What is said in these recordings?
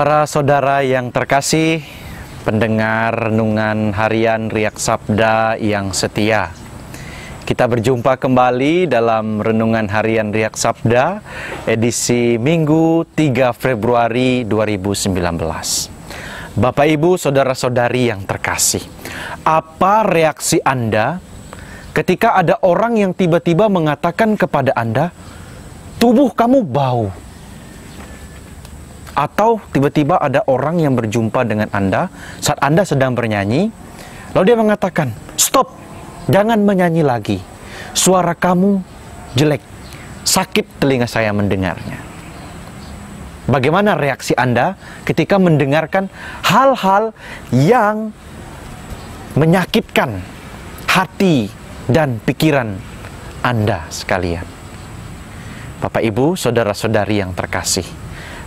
Para saudara yang terkasih, pendengar renungan harian Riak Sabda yang setia, kita berjumpa kembali dalam renungan harian Riak Sabda edisi Minggu 3 Februari 2019. Bapak, Ibu, saudara-saudari yang terkasih, apa reaksi Anda ketika ada orang yang tiba-tiba mengatakan kepada Anda, tubuh kamu bau? Atau tiba-tiba ada orang yang berjumpa dengan Anda saat Anda sedang bernyanyi, lalu dia mengatakan, stop, jangan menyanyi lagi, suara kamu jelek, sakit telinga saya mendengarnya. Bagaimana reaksi Anda ketika mendengarkan hal-hal yang menyakitkan hati dan pikiran Anda sekalian? Bapak, Ibu, saudara-saudari yang terkasih,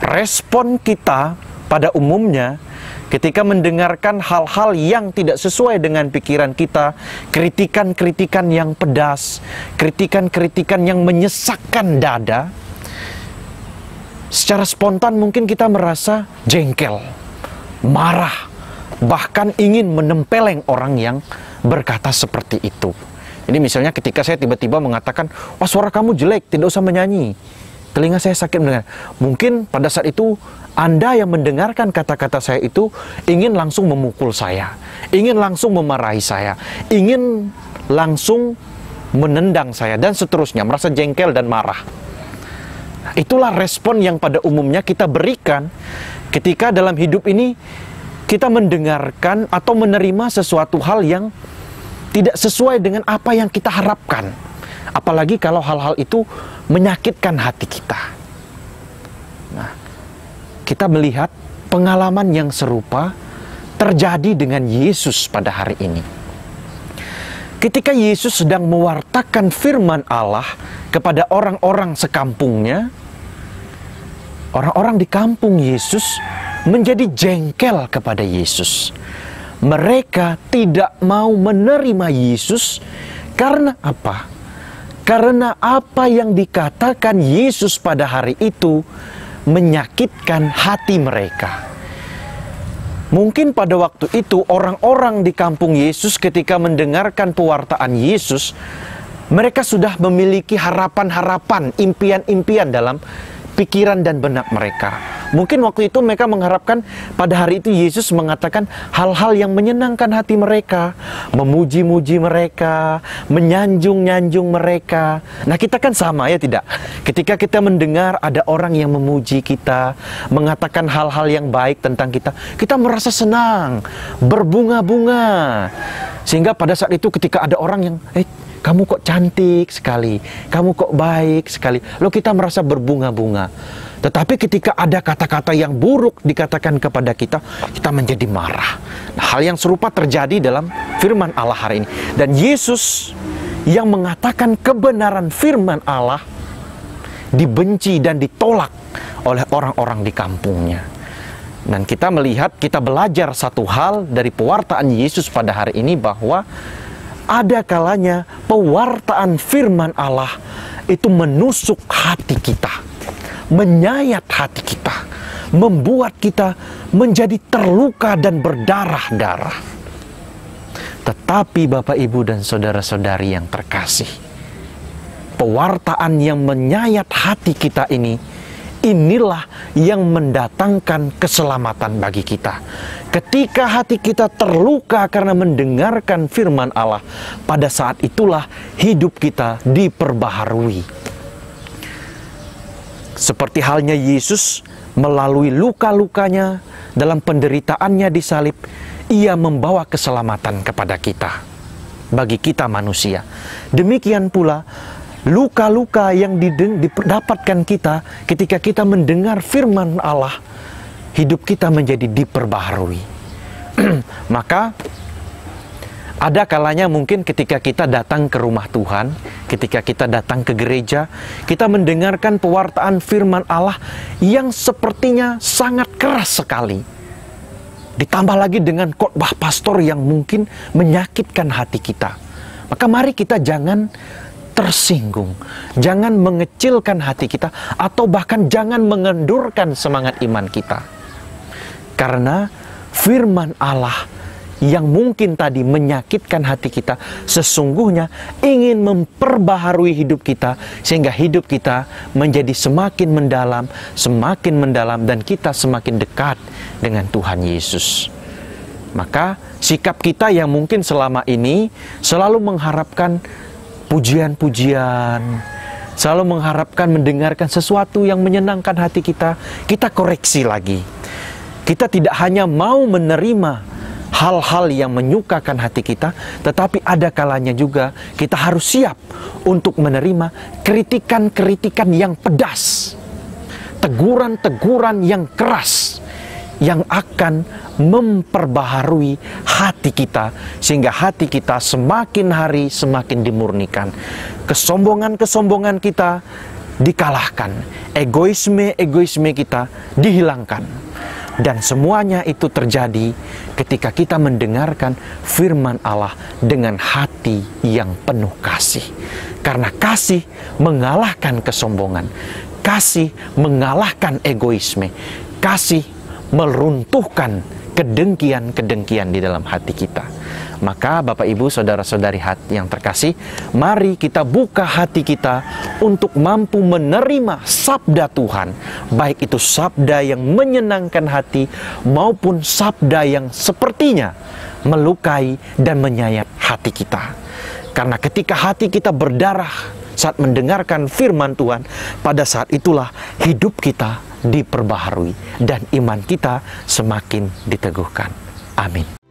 respon kita pada umumnya ketika mendengarkan hal-hal yang tidak sesuai dengan pikiran kita, kritikan-kritikan yang pedas, kritikan-kritikan yang menyesakkan dada, secara spontan mungkin kita merasa jengkel, marah, bahkan ingin menempeleng orang yang berkata seperti itu. Jadi misalnya ketika saya tiba-tiba mengatakan, wah, suara kamu jelek, tidak usah menyanyi, telinga saya sakit mendengar. Mungkin pada saat itu Anda yang mendengarkan kata-kata saya itu ingin langsung memukul saya, ingin langsung memarahi saya, ingin langsung menendang saya, dan seterusnya, merasa jengkel dan marah. Nah, itulah respon yang pada umumnya kita berikan ketika dalam hidup ini kita mendengarkan atau menerima sesuatu hal yang tidak sesuai dengan apa yang kita harapkan. Apalagi kalau hal-hal itu menyakitkan hati kita. Nah, kita melihat pengalaman yang serupa terjadi dengan Yesus pada hari ini. Ketika Yesus sedang mewartakan firman Allah kepada orang-orang sekampungnya, orang-orang di kampung Yesus menjadi jengkel kepada Yesus. Mereka tidak mau menerima Yesus karena apa? Karena apa yang dikatakan Yesus pada hari itu menyakitkan hati mereka. Mungkin pada waktu itu orang-orang di kampung Yesus ketika mendengarkan pewartaan Yesus, mereka sudah memiliki harapan-harapan, impian-impian dalam pikiran dan benak mereka. Mungkin waktu itu mereka mengharapkan pada hari itu Yesus mengatakan hal-hal yang menyenangkan hati mereka, memuji-muji mereka, menyanjung-nyanjung mereka. Nah, kita kan sama, ya tidak? Ketika kita mendengar ada orang yang memuji kita, mengatakan hal-hal yang baik tentang kita, kita merasa senang, berbunga-bunga. Sehingga pada saat itu ketika ada orang yang, kamu kok cantik sekali, kamu kok baik sekali, lalu kita merasa berbunga-bunga. Tetapi ketika ada kata-kata yang buruk dikatakan kepada kita, kita menjadi marah. Nah, hal yang serupa terjadi dalam firman Allah hari ini. Dan Yesus yang mengatakan kebenaran firman Allah dibenci dan ditolak oleh orang-orang di kampungnya. Dan kita melihat, kita belajar satu hal dari pewartaan Yesus pada hari ini, bahwa ada kalanya pewartaan firman Allah itu menusuk hati kita, menyayat hati kita, membuat kita menjadi terluka dan berdarah-darah. Tetapi Bapak, Ibu, dan saudara-saudari yang terkasih, pewartaan yang menyayat hati kita ini, inilah yang mendatangkan keselamatan bagi kita. Ketika hati kita terluka karena mendengarkan firman Allah, pada saat itulah hidup kita diperbaharui. Seperti halnya Yesus melalui luka-lukanya dalam penderitaannya di salib, Ia membawa keselamatan kepada kita, bagi kita manusia. Demikian pula luka-luka yang didapatkan kita ketika kita mendengar firman Allah, hidup kita menjadi diperbaharui. Maka ada kalanya mungkin ketika kita datang ke rumah Tuhan, ketika kita datang ke gereja, kita mendengarkan pewartaan firman Allah yang sepertinya sangat keras sekali. Ditambah lagi dengan khotbah pastor yang mungkin menyakitkan hati kita. Maka mari kita jangan tersinggung, jangan mengecilkan hati kita, atau bahkan jangan mengendurkan semangat iman kita. Karena firman Allah yang mungkin tadi menyakitkan hati kita, sesungguhnya ingin memperbaharui hidup kita, sehingga hidup kita menjadi semakin mendalam, dan kita semakin dekat dengan Tuhan Yesus. Maka sikap kita yang mungkin selama ini selalu mengharapkan pujian-pujian, selalu mengharapkan mendengarkan sesuatu yang menyenangkan hati kita, kita koreksi lagi. Kita tidak hanya mau menerima hal-hal yang menyukakan hati kita, tetapi ada kalanya juga kita harus siap untuk menerima kritikan-kritikan yang pedas, teguran-teguran yang keras, yang akan memperbaharui hati kita, sehingga hati kita semakin hari semakin dimurnikan. Kesombongan-kesombongan kita dikalahkan, egoisme kita dihilangkan. Dan semuanya itu terjadi ketika kita mendengarkan firman Allah dengan hati yang penuh kasih. Karena kasih mengalahkan kesombongan, kasih mengalahkan egoisme, kasih meruntuhkan kedengkian-kedengkian di dalam hati kita. Maka Bapak Ibu saudara-saudari hati yang terkasih, mari kita buka hati kita untuk mampu menerima sabda Tuhan, baik itu sabda yang menyenangkan hati maupun sabda yang sepertinya melukai dan menyayat hati kita. Karena ketika hati kita berdarah saat mendengarkan firman Tuhan, pada saat itulah hidup kita diperbaharui dan iman kita semakin diteguhkan. Amin.